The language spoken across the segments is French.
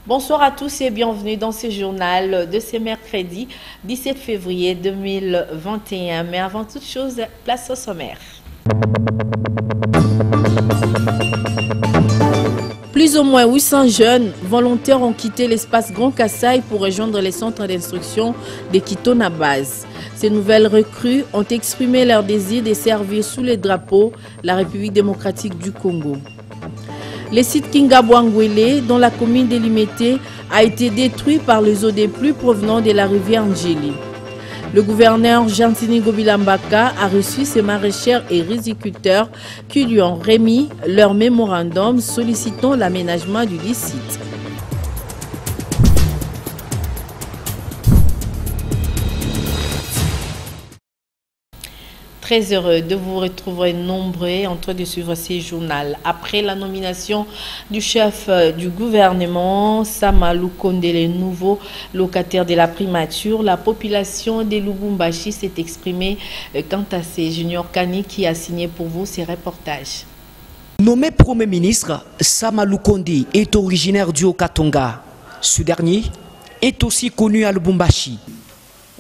Bonsoir à tous et bienvenue dans ce journal de ce mercredi 17 février 2021. Mais avant toute chose, place au sommaire. Plus ou moins 800 jeunes volontaires ont quitté l'espace Grand Kassai pour rejoindre les centres d'instruction de Kitona Base. Ces nouvelles recrues ont exprimé leur désir de servir sous les drapeaux la République démocratique du Congo. Le site Kingabwangwele, dont la commune délimitée, a été détruit par les eaux des pluies provenant de la rivière Njili. Le gouverneur Jantini Gobilambaka a reçu ses maraîchers et riziculteurs qui lui ont remis leur mémorandum sollicitant l'aménagement du dit site. Très heureux de vous retrouver nombreux en train de suivre ce journal. Après la nomination du chef du gouvernement, Sama Lukonde, le nouveau locataire de la primature, la population de Lubumbashi s'est exprimée quant à ces Junior Kani qui a signé pour vous ces reportages. Nommé Premier ministre, Sama Lukonde est originaire du Haut-Katanga. Ce dernier est aussi connu à Lubumbashi.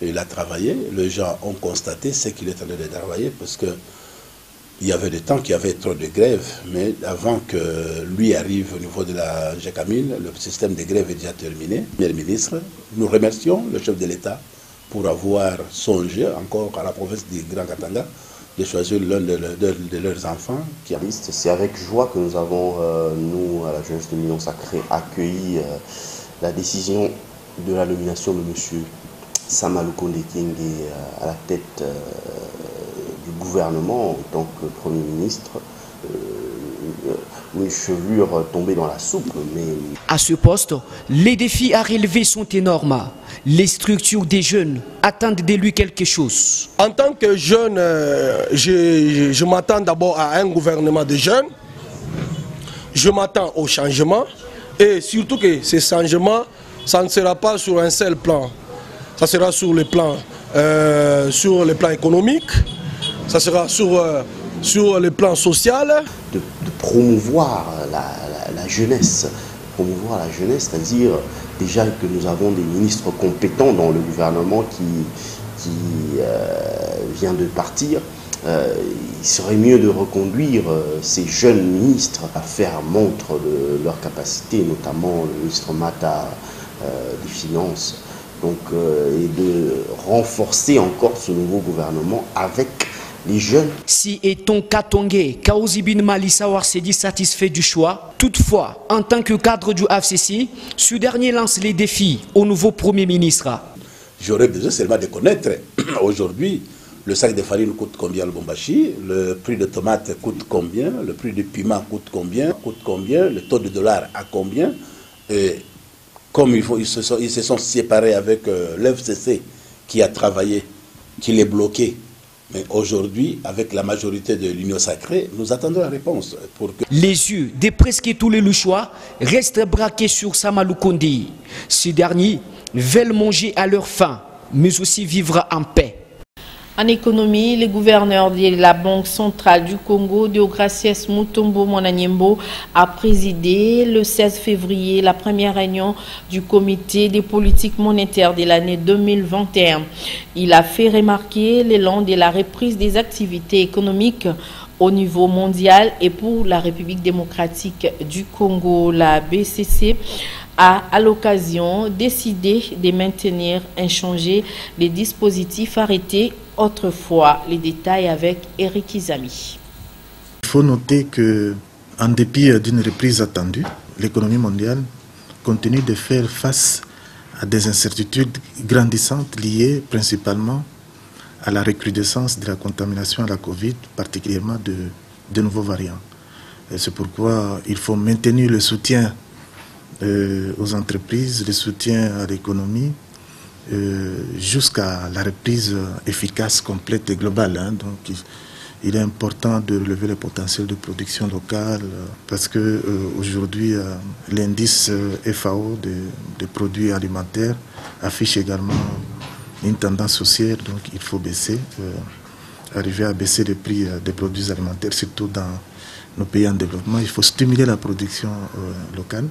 Il a travaillé, les gens ont constaté ce qu'il est en train de travailler parce qu'il y avait des temps qu'il y avait trop de grèves, mais avant que lui arrive au niveau de la GECAMIL, le système de grève est déjà terminé. Premier ministre, nous remercions le chef de l'État pour avoir songé encore à la province du Grand Katanga de choisir l'un de leurs enfants. C'est avec joie que nous avons, nous, à la jeunesse de l'Union Sacrée, accueilli la décision de la nomination de monsieur Sama Lukonde Kyenge à la tête du gouvernement en tant que Premier ministre. Une chevelure tombée dans la soupe. Mais... À ce poste, les défis à relever sont énormes. Les structures des jeunes attendent de lui quelque chose. En tant que jeune, je m'attends d'abord à un gouvernement de jeunes. Je m'attends au changement. Et surtout que ces changements, ça ne sera pas sur un seul plan. Ça sera sur le plan économique, ça sera sur le plan social. De promouvoir la jeunesse, c'est-à-dire déjà que nous avons des ministres compétents dans le gouvernement qui vient de partir. Il serait mieux de reconduire ces jeunes ministres à faire montre de leur capacité, notamment le ministre Mata des Finances. Donc, et de renforcer encore ce nouveau gouvernement avec les jeunes. Si Eton Katongé, Kaozibin Malissawar s'est dit satisfait du choix, toutefois, en tant que cadre du AFCC, ce dernier lance les défis au nouveau Premier ministre. J'aurais besoin seulement de connaître aujourd'hui le sac de farine coûte combien le Lubumbashi, le prix de tomate coûte combien, le prix de piment coûte combien, le taux de dollar à combien. Et comme ils se sont séparés avec l'FCC qui a travaillé, qui les bloqué. Mais aujourd'hui, avec la majorité de l'Union Sacrée, nous attendons la réponse. Pour que... Les yeux de presque tous les Louchois restent braqués sur Sama Lukonde. Ces derniers veulent manger à leur faim, mais aussi vivre en paix. En économie, le gouverneur de la Banque centrale du Congo, Deogracias Mutombo Monanyembo, a présidé le 16 février la première réunion du comité des politiques monétaires de l'année 2021. Il a fait remarquer l'élan de la reprise des activités économiques au niveau mondial et pour la République démocratique du Congo, la BCC, a à l'occasion décidé de maintenir inchangés les dispositifs arrêtés autrefois. Les détails avec Eric Izami. Il faut noter que, en dépit d'une reprise attendue, l'économie mondiale continue de faire face à des incertitudes grandissantes liées principalement à la recrudescence de la contamination à la Covid, particulièrement de nouveaux variants. C'est pourquoi il faut maintenir le soutien aux entreprises, le soutien à l'économie, jusqu'à la reprise efficace, complète et globale. Donc il est important de relever le potentiel de production locale parce que aujourd'hui l'indice FAO des produits alimentaires affiche également une tendance haussière, donc il faut baisser, arriver à baisser les prix des produits alimentaires, surtout dans nos pays en développement. Il faut stimuler la production locale.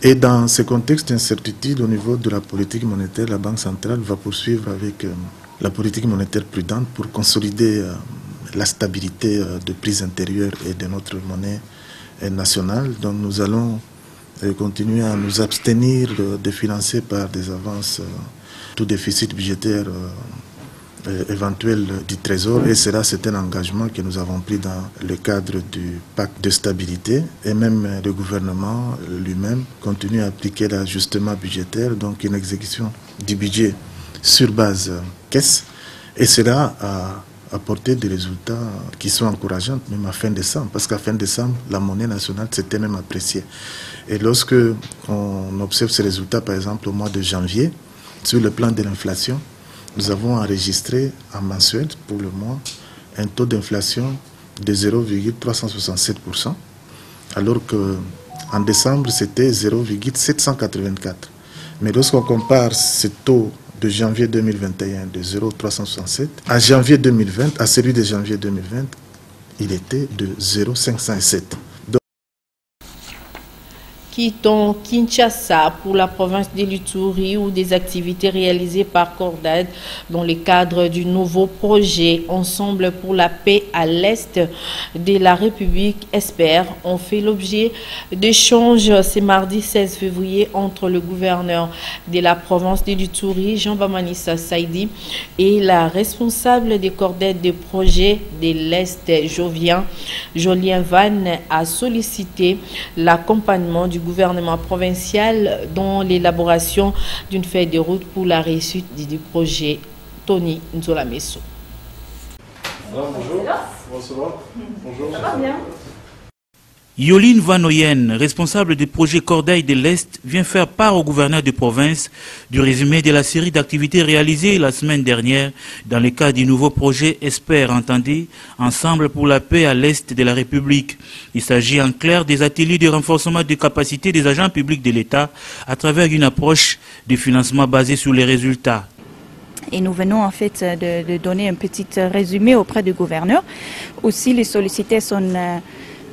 Et dans ce contexte d'incertitude au niveau de la politique monétaire, la Banque centrale va poursuivre avec la politique monétaire prudente pour consolider la stabilité de prise intérieure et de notre monnaie nationale. Donc nous allons continuer à nous abstenir de financer par des avances tout déficit budgétaire éventuel du Trésor, et cela c'est un engagement que nous avons pris dans le cadre du pacte de stabilité, et même le gouvernement lui-même continue à appliquer l'ajustement budgétaire, donc une exécution du budget sur base caisse, et cela a apporté des résultats qui sont encourageants même à fin décembre, parce qu'à fin décembre la monnaie nationale s'était même appréciée. Et lorsque on observe ces résultats, par exemple au mois de janvier, sur le plan de l'inflation, nous avons enregistré en mensuel pour le mois un taux d'inflation de 0,367%, alors qu'en décembre c'était 0,784. Mais lorsqu'on compare ce taux de janvier 2021 de 0,367 à janvier 2020, à celui de janvier 2020, il était de 0,507. Quittons Kinshasa pour la province de l'Ituri, où des activités réalisées par Corded dans le cadre du nouveau projet Ensemble pour la paix à l'Est de la République espère ont fait l'objet d'échanges ce mardi 16 février entre le gouverneur de la province de l'Ituri, Jean-Bamanissa Saidi, et la responsable des Corded des projets de l'Est, Jolien Van, a sollicité l'accompagnement du gouvernement provincial dans l'élaboration d'une feuille de route pour la réussite du projet. Tony Nzolameso. Bonjour. Bonsoir. Bonjour. Ça va bien? Yoline Vanoyen, responsable du projet Cordeille de l'Est, vient faire part au gouverneur de province du résumé de la série d'activités réalisées la semaine dernière dans le cadre du nouveau projet Espère, entendez, Ensemble pour la paix à l'Est de la République. Il s'agit en clair des ateliers de renforcement de capacité des agents publics de l'État à travers une approche de financement basée sur les résultats. Et nous venons en fait de donner un petit résumé auprès du gouverneur. Aussi, les sollicités sont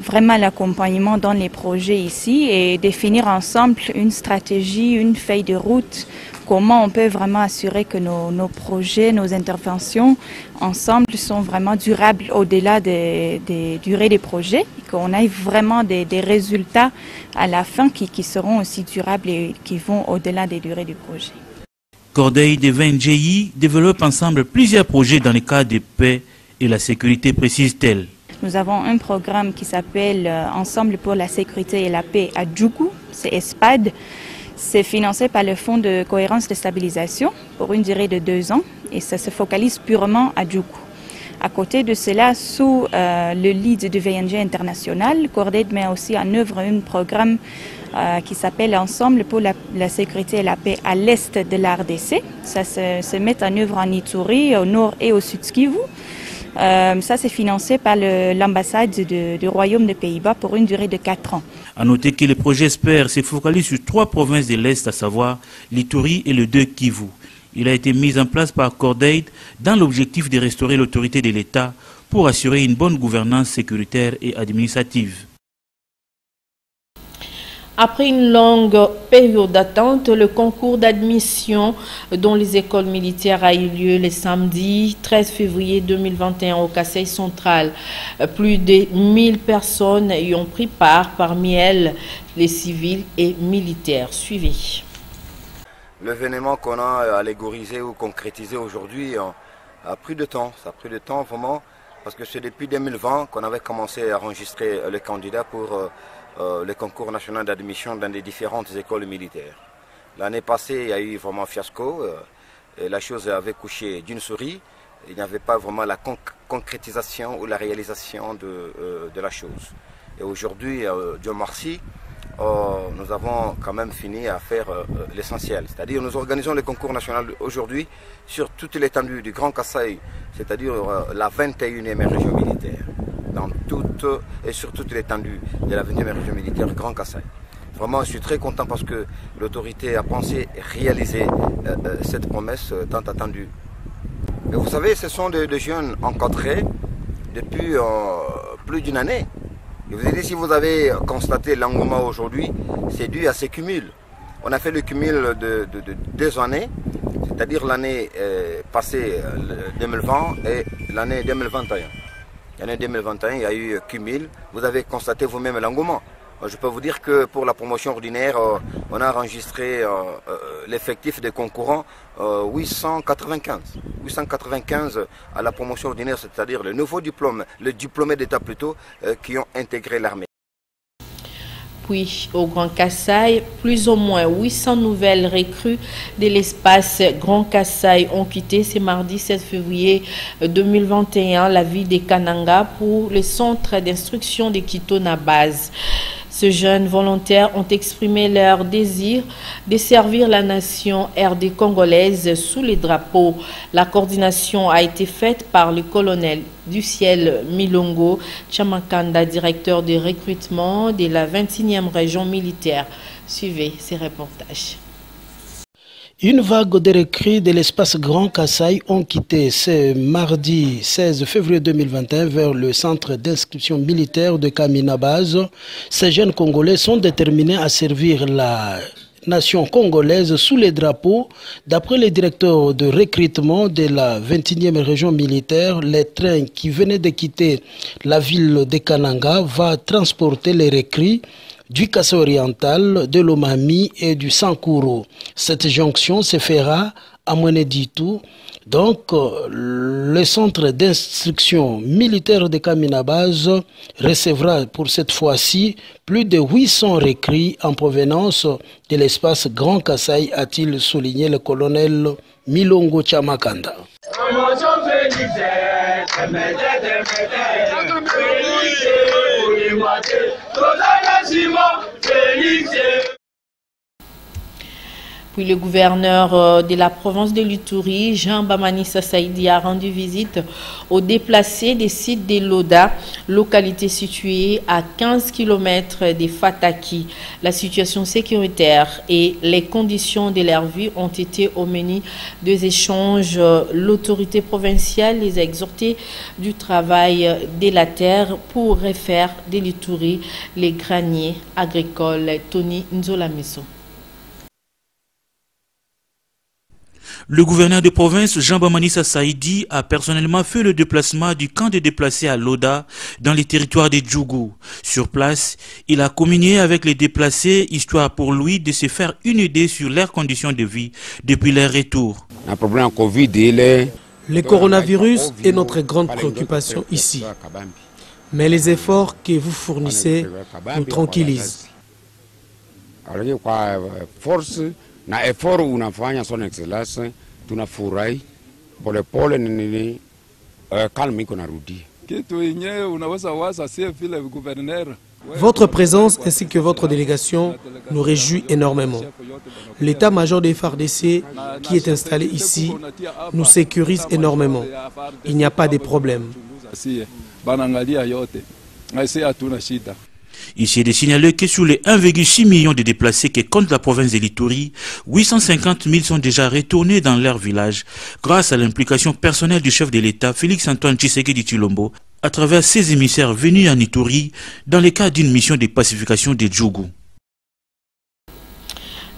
vraiment l'accompagnement dans les projets ici et définir ensemble une stratégie, une feuille de route, comment on peut vraiment assurer que nos projets, nos interventions ensemble sont vraiment durables au-delà des durées des projets, et qu'on ait vraiment des résultats à la fin qui seront aussi durables et qui vont au-delà des durées du projet. Cordeille de NGI développe ensemble plusieurs projets dans le cadre de paix et la sécurité, précise-t-elle. Nous avons un programme qui s'appelle Ensemble pour la sécurité et la paix à Djougou, c'est ESPAD. C'est financé par le Fonds de cohérence de stabilisation pour une durée de 2 ans et ça se focalise purement à Djougou. À côté de cela, sous le lead du VNG international, Corded met aussi en œuvre un programme qui s'appelle Ensemble pour la sécurité et la paix à l'est de la RDC. Ça se met en œuvre en Ituri, au nord et au sud Kivu. Ça, c'est financé par l'ambassade du Royaume des Pays-Bas pour une durée de 4 ans. A noter que le projet Espère se focalise sur 3 provinces de l'Est, à savoir l'Ituri et le 2 Kivu. Il a été mis en place par Cordeille dans l'objectif de restaurer l'autorité de l'État pour assurer une bonne gouvernance sécuritaire et administrative. Après une longue période d'attente, le concours d'admission dans les écoles militaires a eu lieu le samedi 13 février 2021 au Kasaï central. Plus de 1000 personnes y ont pris part, parmi elles les civils et militaires. Suivez. L'événement qu'on a allégorisé ou concrétisé aujourd'hui a pris de temps. Ça a pris de temps vraiment parce que c'est depuis 2020 qu'on avait commencé à enregistrer les candidats pour le concours national d'admission dans les différentes écoles militaires. L'année passée, il y a eu vraiment fiasco. Et la chose avait couché d'une souris. Il n'y avait pas vraiment la concrétisation ou la réalisation de la chose. Et aujourd'hui, Dieu merci, nous avons quand même fini à faire l'essentiel. C'est-à-dire nous organisons le concours national aujourd'hui sur toute l'étendue du Grand Kasaï, c'est-à-dire la 21e région militaire, et sur toute l'étendue de la 21e région militaire Grand Kasaï. Vraiment, je suis très content parce que l'autorité a pensé réaliser cette promesse tant attendue. Et vous savez, ce sont des jeunes encadrés depuis plus d'une année. Et vous avez dit, si vous avez constaté l'engouement aujourd'hui, c'est dû à ces cumuls. On a fait le cumul de 2 années, c'est-à-dire l'année passée 2020 et l'année 2021. L'année 2021, il y a eu cumul. Vous avez constaté vous-même l'engouement. Je peux vous dire que pour la promotion ordinaire, on a enregistré l'effectif des concurrents 895. 895 à la promotion ordinaire, c'est-à-dire le nouveau diplôme, le diplômé d'État plutôt, qui ont intégré l'armée. Puis au Grand Kasaï, plus ou moins 800 nouvelles recrues de l'espace Grand Kasaï ont quitté ce mardi 16 février 2021 la ville de Kananga pour le centre d'instruction de Kitona Base. Ces jeunes volontaires ont exprimé leur désir de servir la nation RD congolaise sous les drapeaux. La coordination a été faite par le colonel du ciel Milongo Chamakanda, directeur de recrutement de la 21e région militaire. Suivez ces reportages. Une vague de recrues de l'espace Grand Kasaï ont quitté ce mardi 16 février 2021 vers le centre d'inscription militaire de Kamina Base. Ces jeunes Congolais sont déterminés à servir la nation congolaise sous les drapeaux. D'après le directeur de recrutement de la 21e région militaire, les trains qui venaient de quitter la ville de Kananga va transporter les recrues du Kasaï oriental, de l'Omami et du Sankuru. Cette jonction se fera à Mweneditu. Donc, le centre d'instruction militaire de Kamina Base recevra pour cette fois-ci plus de 800 recrues en provenance de l'espace Grand Kasaï, a-t-il souligné le colonel Milongo Chamakanda. Puis le gouverneur de la province de l'Ituri, Jean Bamanissa Saïdi, a rendu visite aux déplacés des sites de Loda, localité située à 15 km de Fataki. La situation sécuritaire et les conditions de leur vie ont été au menu des échanges. L'autorité provinciale les a exhortés du travail de la terre pour refaire de l'Ituri les graniers agricoles. Tony Nzolamiso. Le gouverneur de province, Jean Bamanissa Saïdi, a personnellement fait le déplacement du camp de déplacés à Loda, dans les territoires de Djougou. Sur place, il a communié avec les déplacés, histoire pour lui de se faire une idée sur leurs conditions de vie depuis leur retour. Le coronavirus est notre grande préoccupation ici. Mais les efforts que vous fournissez nous tranquillisent. Na effort unafanya son excellence tunafurahi polepole nini kalma iko narudi. Kitu yenyewe unaweza waza si vile gouverneur. Votre présence ainsi que votre délégation nous réjouit énormément. L'état-major des FARDC qui est installé ici nous sécurise énormément. Il n'y a pas de problème. Il est de signaler que sur les 1,6 million de déplacés que compte la province de l'Ituri, 850 000 sont déjà retournés dans leur village grâce à l'implication personnelle du chef de l'État, Félix-Antoine Tshisekedi Tshilombo, à travers ses émissaires venus en Ituri dans le cadre d'une mission de pacification de Djougou.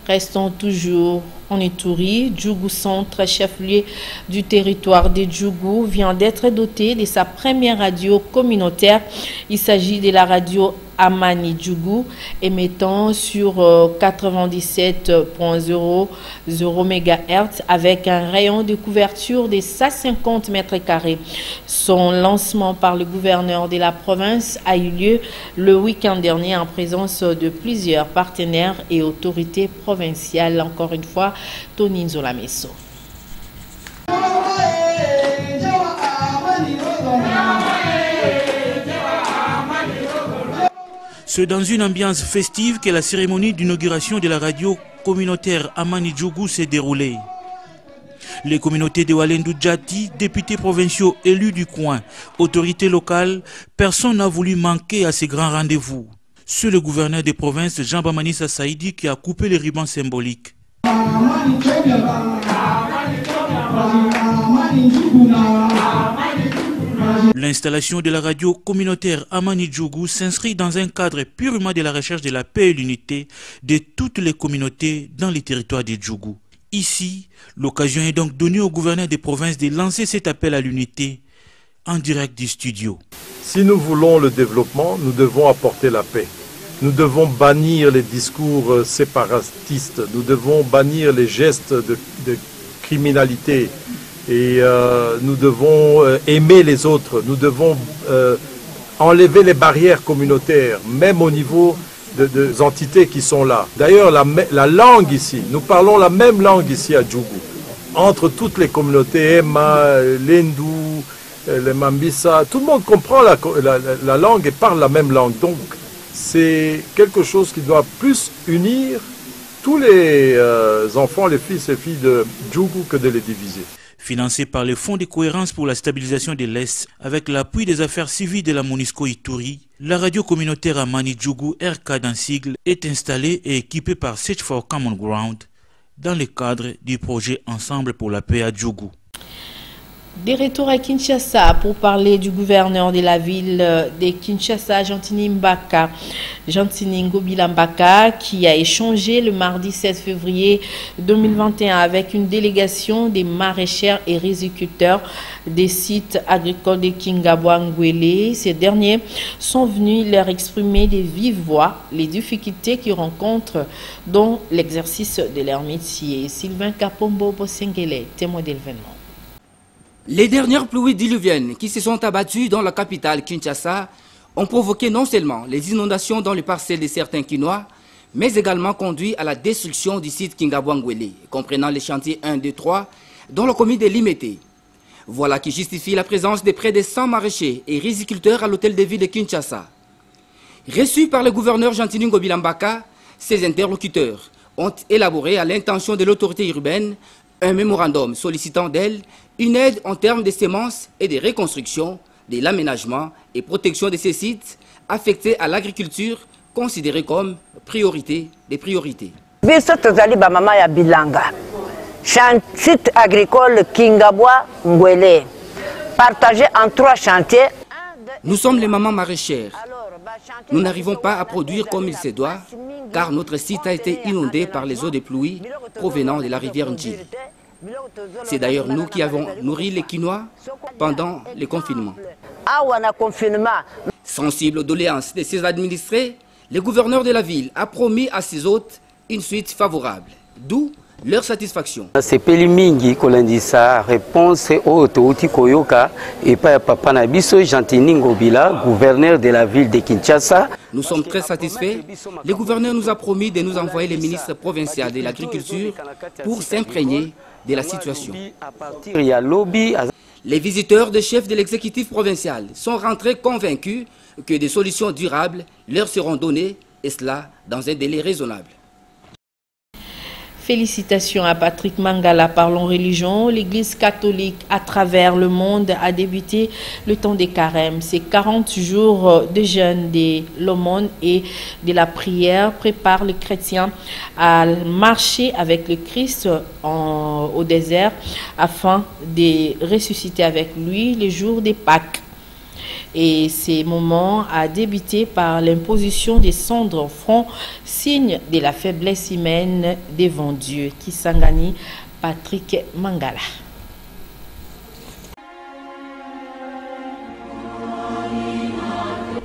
Restons toujours En Ituri, Djougou Centre, chef-lieu du territoire de Djougou, vient d'être doté de sa première radio communautaire. Il s'agit de la radio Amani Djougou, émettant sur 97.00 MHz avec un rayon de couverture de 150 mètres carrés. Son lancement par le gouverneur de la province a eu lieu le week-end dernier en présence de plusieurs partenaires et autorités provinciales. Encore une fois, Tony Nzolameso. C'est dans une ambiance festive que la cérémonie d'inauguration de la radio communautaire Amani Djougou s'est déroulée. Les communautés de Walendu Djati, députés provinciaux élus du coin, autorités locales, personne n'a voulu manquer à ces grands rendez-vous. C'est le gouverneur des provinces Jean Bamanissa Saïdi qui a coupé les rubans symboliques. L'installation de la radio communautaire Amani Djougou s'inscrit dans un cadre purement de la recherche de la paix et l'unité de toutes les communautés dans les territoires de Djougou. Ici, l'occasion est donc donnée au gouverneur des provinces de lancer cet appel à l'unité en direct du studio. Si nous voulons le développement, nous devons apporter la paix. Nous devons bannir les discours séparatistes, nous devons bannir les gestes de criminalité. Et nous devons aimer les autres, nous devons enlever les barrières communautaires, même au niveau des entités qui sont là. D'ailleurs, la langue ici, nous parlons la même langue ici à Djougou. Entre toutes les communautés, Emma, l'Hindou, les Mambissa, tout le monde comprend la langue et parle la même langue. Donc, c'est quelque chose qui doit plus unir tous les enfants, les fils et filles de Djougou que de les diviser. Financé par le Fonds de cohérence pour la stabilisation de l'Est, avec l'appui des affaires civiles de la MONUSCO Ituri, la radio communautaire Amani Djougou, RK dans sigle, est installée et équipée par Search for Common Ground dans le cadre du projet Ensemble pour la paix à Djougou. Des retours à Kinshasa pour parler du gouverneur de la ville de Kinshasa, Jantini Ngobila Mbaka, qui a échangé le mardi 16 février 2021 avec une délégation des maraîchers et riziculteurs des sites agricoles de Kingabwa-Ngwele. Ces derniers sont venus leur exprimer de vive voix les difficultés qu'ils rencontrent dans l'exercice de leur métier. Sylvain Kapombo Bosengele, témoin de l'événement. Les dernières pluies diluviennes qui se sont abattues dans la capitale Kinshasa ont provoqué non seulement les inondations dans les parcelles de certains Kinois, mais également conduit à la destruction du site Kingabwa-Ngwele, comprenant les chantiers 1, 2, 3, dans la commune de Limete. Voilà qui justifie la présence de près de 100 maraîchers et riziculteurs à l'hôtel de ville de Kinshasa. Reçus par le gouverneur Jantini Ngobila Mbaka, ces interlocuteurs ont élaboré à l'intention de l'autorité urbaine un mémorandum sollicitant d'elle une aide en termes de semences et de reconstruction, de l'aménagement et protection de ces sites affectés à l'agriculture considérés comme priorité des priorités. Site agricole Kingabwa-Ngwele, partagé en 3 chantiers. Nous sommes les mamans maraîchères. Nous n'arrivons pas à produire comme il se doit, car notre site a été inondé par les eaux de pluie provenant de la rivière Ndjili. C'est d'ailleurs nous qui avons nourri les Kinois pendant le confinement. Sensible aux doléances de ses administrés, le gouverneur de la ville a promis à ses hôtes une suite favorable, d'où leur satisfaction. C'est Pelimingi Kolandisa, réponse au Touti Koyoka et Papa Nabiso Jantini Ngobila, gouverneur de la ville de Kinshasa. Nous sommes très satisfaits. Le gouverneur nous a promis de nous envoyer le ministre provincial de l'Agriculture pour s'imprégner de la situation. Les visiteurs des chefs de l'exécutif provincial sont rentrés convaincus que des solutions durables leur seront données, et cela dans un délai raisonnable. Félicitations à Patrick Mangala. Parlons religion. L'Église catholique à travers le monde a débuté le temps des carêmes. Ces 40 jours de jeûne de l'aumône et de la prière préparent les chrétiens à marcher avec le Christ au désert afin de ressusciter avec lui les jours des Pâques. Et ces moments a débuté par l'imposition des cendres au front, signe de la faiblesse humaine devant Dieu. Kisangani, Patrick Mangala.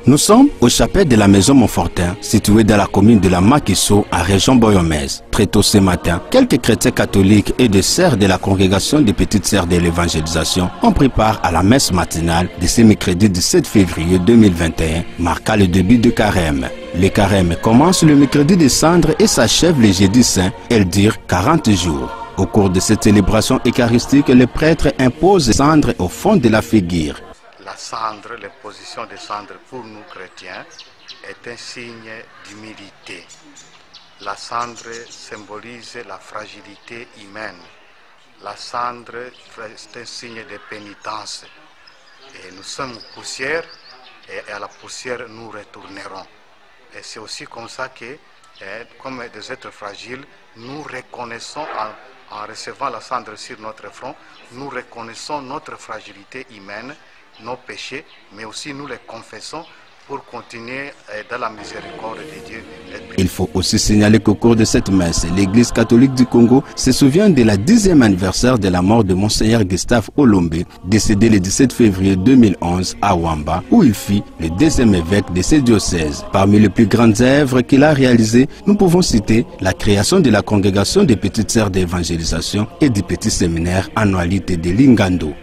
Nous sommes au chapelle de la maison Montfortin, située dans la commune de la Makiso, en région Boyomès. Très tôt ce matin, quelques chrétiens catholiques et des sœurs de la congrégation des petites sœurs de l'évangélisation ont pris part à la messe matinale de ce mercredi 17 février 2021, marquant le début du carême. Le carême commence le mercredi des cendres et s'achève le jeudi saint, elle dure 40 jours. Au cours de cette célébration eucharistique, le prêtre impose les cendres au fond de la figure. La cendre, l'imposition des cendres pour nous chrétiens est un signe d'humilité. La cendre symbolise la fragilité humaine. La cendre est un signe de pénitence. Et nous sommes poussière et à la poussière nous retournerons. Et c'est aussi comme ça que, comme des êtres fragiles, nous reconnaissons en recevant la cendre sur notre front, nous reconnaissons notre fragilité humaine, nos péchés, mais aussi nous les confessons pour continuer dans la miséricorde de Dieu. Il faut aussi signaler qu'au cours de cette messe, l'Église catholique du Congo se souvient de la 10e anniversaire de la mort de Monseigneur Gustave Olombe, décédé le 17 février 2011 à Wamba, où il fut le 2e évêque de ce diocèse. Parmi les plus grandes œuvres qu'il a réalisées, nous pouvons citer la création de la congrégation des petites sœurs d'évangélisation et du petit séminaire annualité de Lingando.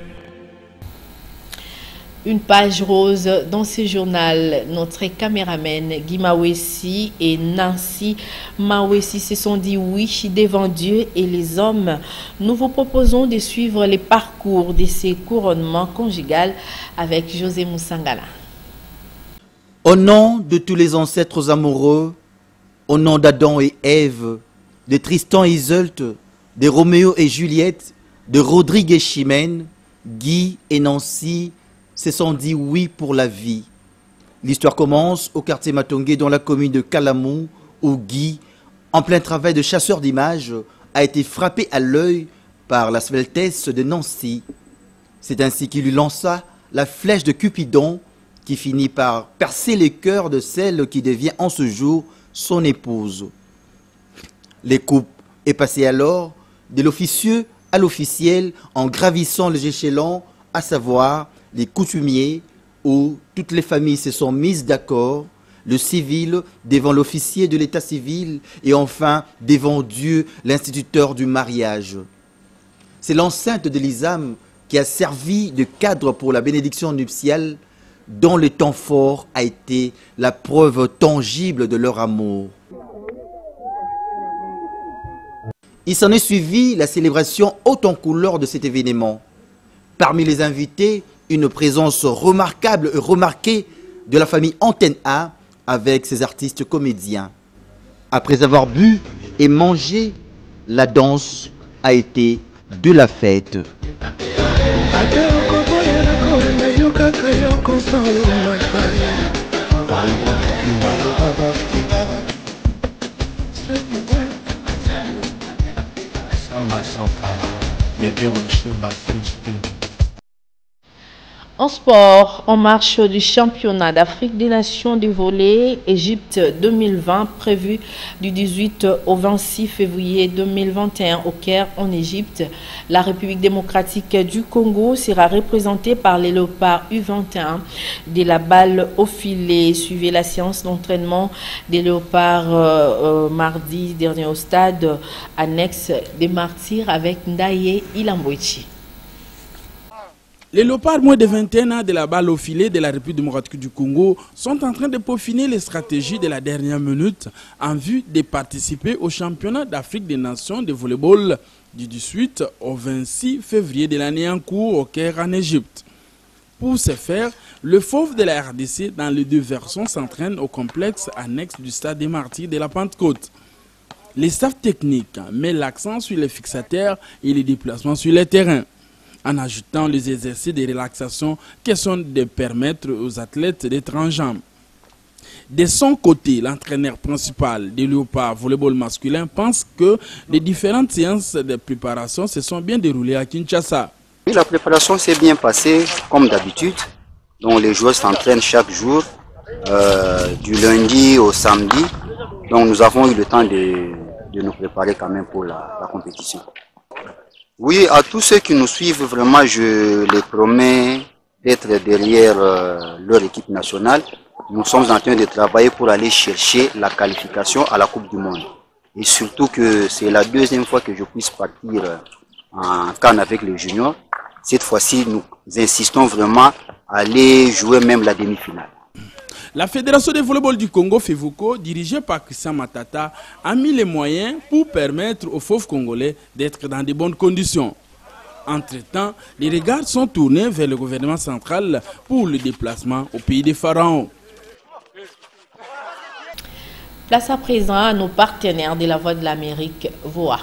Une page rose dans ce journal. Notre caméraman Guy Mawessi et Nancy Mawessi se sont dit oui devant Dieu et les hommes. Nous vous proposons de suivre les parcours de ces couronnements conjugaux avec José Moussangala. Au nom de tous les ancêtres amoureux, au nom d'Adam et Ève, de Tristan et Iseult, de Roméo et Juliette, de Rodrigue et Chimène, Guy et Nancy se sont dit oui pour la vie. L'histoire commence au quartier Matongé dans la commune de Kalamou, où Guy, en plein travail de chasseur d'images, a été frappé à l'œil par la sveltesse de Nancy. C'est ainsi qu'il lui lança la flèche de Cupidon qui finit par percer le cœur de celle qui devient en ce jour son épouse. Les couples est passé alors de l'officieux à l'officiel en gravissant les échelons, à savoir les coutumiers, où toutes les familles se sont mises d'accord, le civil devant l'officier de l'état civil et enfin devant Dieu, l'instituteur du mariage. C'est l'enceinte de l'Isam qui a servi de cadre pour la bénédiction nuptiale, dont le temps fort a été la preuve tangible de leur amour. Il s'en est suivi la célébration haute en couleur de cet événement. Parmi les invités, une présence remarquable et remarquée de la famille Antenne A avec ses artistes comédiens. Après avoir bu et mangé, la danse a été de la fête. En sport, en marche du championnat d'Afrique des Nations du volley Égypte 2020 prévu du 18 au 26 février 2021 au Caire en Égypte. La République démocratique du Congo sera représentée par les Léopards U21 de la balle au filet. Suivez la séance d'entraînement des Léopards mardi dernier au stade annexe des Martyrs avec Ndaye Ilambouichi. Les Léopards moins de 21 ans de la balle au filet de la République démocratique du Congo sont en train de peaufiner les stratégies de la dernière minute en vue de participer au championnat d'Afrique des Nations de volleyball du 18 au 26 février de l'année en cours au Caire en Égypte. Pour ce faire, le fauve de la RDC dans les deux versants s'entraîne au complexe annexe du stade des Martyrs de la Pentecôte. Les staffs techniques mettent l'accent sur les fixateurs et les déplacements sur les terrains, en ajoutant les exercices de relaxation qui sont de permettre aux athlètes d'être en jambes. De son côté, l'entraîneur principal des Léopards volleyball masculin pense que les différentes séances de préparation se sont bien déroulées à Kinshasa. La préparation s'est bien passée comme d'habitude. Donc les joueurs s'entraînent chaque jour, du lundi au samedi. Donc nous avons eu le temps de nous préparer quand même pour la compétition. Oui, à tous ceux qui nous suivent, vraiment, je les promets d'être derrière leur équipe nationale. Nous sommes en train de travailler pour aller chercher la qualification à la Coupe du Monde. Et surtout que c'est la deuxième fois que je puisse partir en CAN avec les juniors. Cette fois-ci, nous insistons vraiment à aller jouer même la demi-finale. La Fédération de volleyball du Congo, FEVOCO, dirigée par Christian Matata, a mis les moyens pour permettre aux fauves congolais d'être dans de bonnes conditions. Entre-temps, les regards sont tournés vers le gouvernement central pour le déplacement au pays des pharaons. Place à présent à nos partenaires de la Voix de l'Amérique, VOA.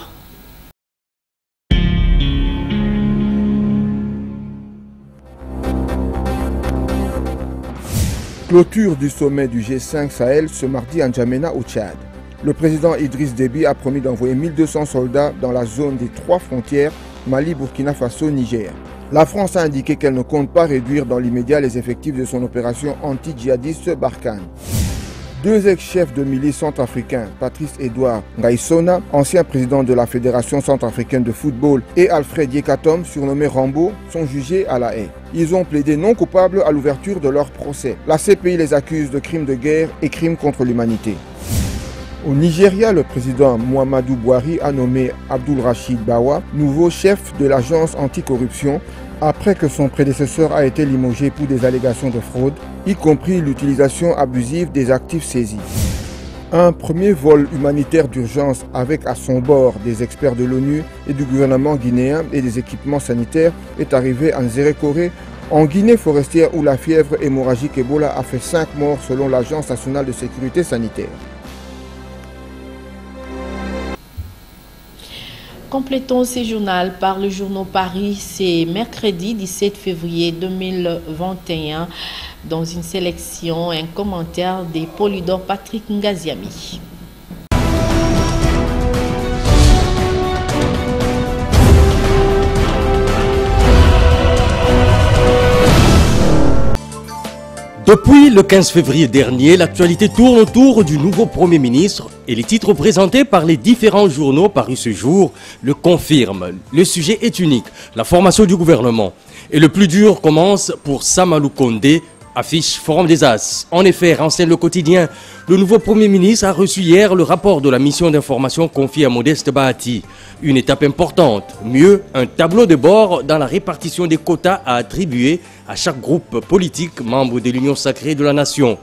Clôture du sommet du G5 Sahel ce mardi à N'Djamena au Tchad. Le président Idriss Déby a promis d'envoyer 1200 soldats dans la zone des 3 frontières Mali, Burkina Faso, Niger. La France a indiqué qu'elle ne compte pas réduire dans l'immédiat les effectifs de son opération anti-djihadiste Barkhane. 2 ex-chefs de milices centrafricains, Patrice Edouard Ngaïsona, ancien président de la Fédération centrafricaine de football, et Alfred Yekatom, surnommé Rambo, sont jugés à La Haye. Ils ont plaidé non coupables à l'ouverture de leur procès. La CPI les accuse de crimes de guerre et crimes contre l'humanité. Au Nigeria, le président Muhammadu Buhari a nommé Abdul Rashid Bawa nouveau chef de l'agence anticorruption après que son prédécesseur a été limogé pour des allégations de fraude, y compris l'utilisation abusive des actifs saisis. Un premier vol humanitaire d'urgence avec à son bord des experts de l'ONU et du gouvernement guinéen et des équipements sanitaires est arrivé à Nzérékoré, en Guinée forestière où la fièvre hémorragique Ebola a fait 5 morts selon l'Agence nationale de sécurité sanitaire. Complétons ce journal par le journal Paris. C'est mercredi 17 février 2021. Dans une sélection, un commentaire de Polydor Patrick Ngaziami. Depuis le 15 février dernier, l'actualité tourne autour du nouveau Premier ministre et les titres présentés par les différents journaux parus ce jour le confirment. Le sujet est unique, la formation du gouvernement. Et le plus dur commence pour Samalou Kondé, affiche Forum des As. En effet, renseigne le quotidien, le nouveau Premier ministre a reçu hier le rapport de la mission d'information confiée à Modeste Bahati. Une étape importante, mieux, un tableau de bord dans la répartition des quotas à attribuer à chaque groupe politique membre de l'Union sacrée de la nation.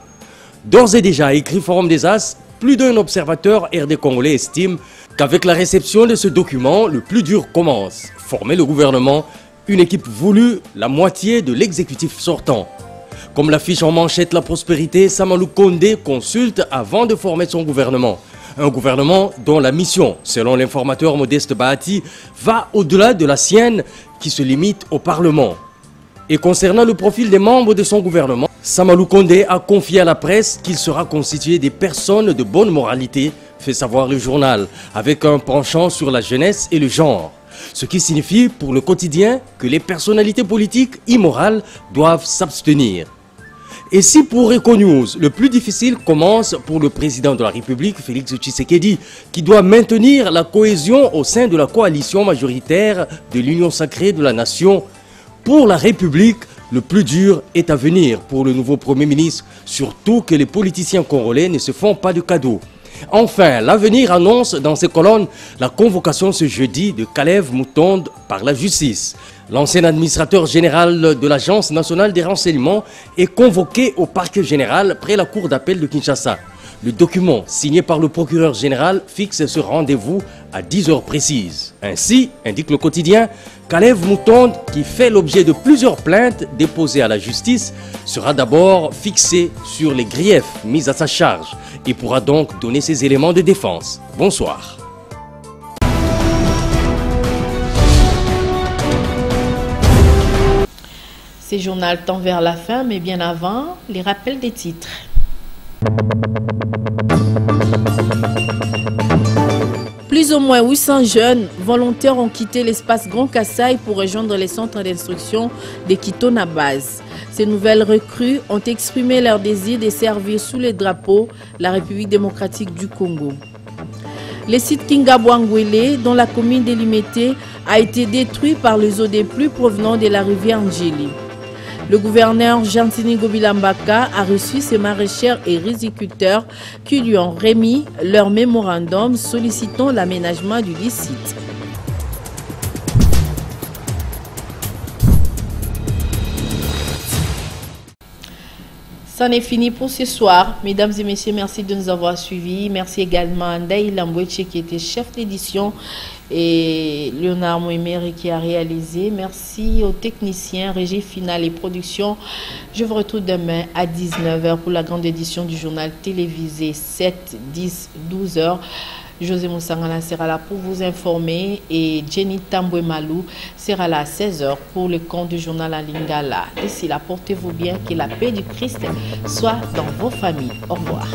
D'ores et déjà, écrit Forum des As, plus d'un observateur RD congolais estime qu'avec la réception de ce document, le plus dur commence. Former le gouvernement, une équipe voulue, la moitié de l'exécutif sortant. Comme l'affiche en manchette La Prospérité, Samalou Kondé consulte avant de former son gouvernement. Un gouvernement dont la mission, selon l'informateur Modeste Bahati, va au-delà de la sienne qui se limite au Parlement. Et concernant le profil des membres de son gouvernement, Samalou Kondé a confié à la presse qu'il sera constitué des personnes de bonne moralité, fait savoir le journal, avec un penchant sur la jeunesse et le genre. Ce qui signifie pour le quotidien que les personnalités politiques immorales doivent s'abstenir. Et si pour Econews, le plus difficile commence pour le président de la République, Félix Tshisekedi, qui doit maintenir la cohésion au sein de la coalition majoritaire de l'Union sacrée de la nation, pour la République, le plus dur est à venir pour le nouveau Premier ministre, surtout que les politiciens congolais ne se font pas de cadeaux. Enfin, l'avenir annonce dans ses colonnes la convocation ce jeudi de Kalev Moutonde par la justice. L'ancien administrateur général de l'Agence nationale des renseignements est convoqué au parquet général près la cour d'appel de Kinshasa. Le document signé par le procureur général fixe ce rendez-vous à 10 heures précises. Ainsi, indique le quotidien, Kalev Moutonde, qui fait l'objet de plusieurs plaintes déposées à la justice, sera d'abord fixé sur les griefs mis à sa charge et pourra donc donner ses éléments de défense. Bonsoir. Ce journal tend vers la fin, mais bien avant, les rappels des titres. Plus ou moins 800 jeunes volontaires ont quitté l'espace Grand Kassai pour rejoindre les centres d'instruction de Kitona Base. Ces nouvelles recrues ont exprimé leur désir de servir sous les drapeaux la République démocratique du Congo. Le site Kingabouangwele, dont la commune de Limete, a été détruit par les eaux des pluies provenant de la rivière Njili. Le gouverneur Jantini Gobilambaka a reçu ses maraîchers et riziculteurs qui lui ont remis leur mémorandum sollicitant l'aménagement du site. C'en est fini pour ce soir. Mesdames et messieurs, merci de nous avoir suivis. Merci également à Ndaï Lamboueche qui était chef d'édition et Léonard Mouemeri qui a réalisé. Merci aux techniciens, régie finale et production. Je vous retrouve demain à 19 h pour la grande édition du journal télévisé 7, 10, 12 h. José Moussangala sera là pour vous informer et Jenny Tamboué Malou sera là à 16 h pour le compte du journal en Lingala. D'ici là, portez-vous bien, que la paix du Christ soit dans vos familles. Au revoir.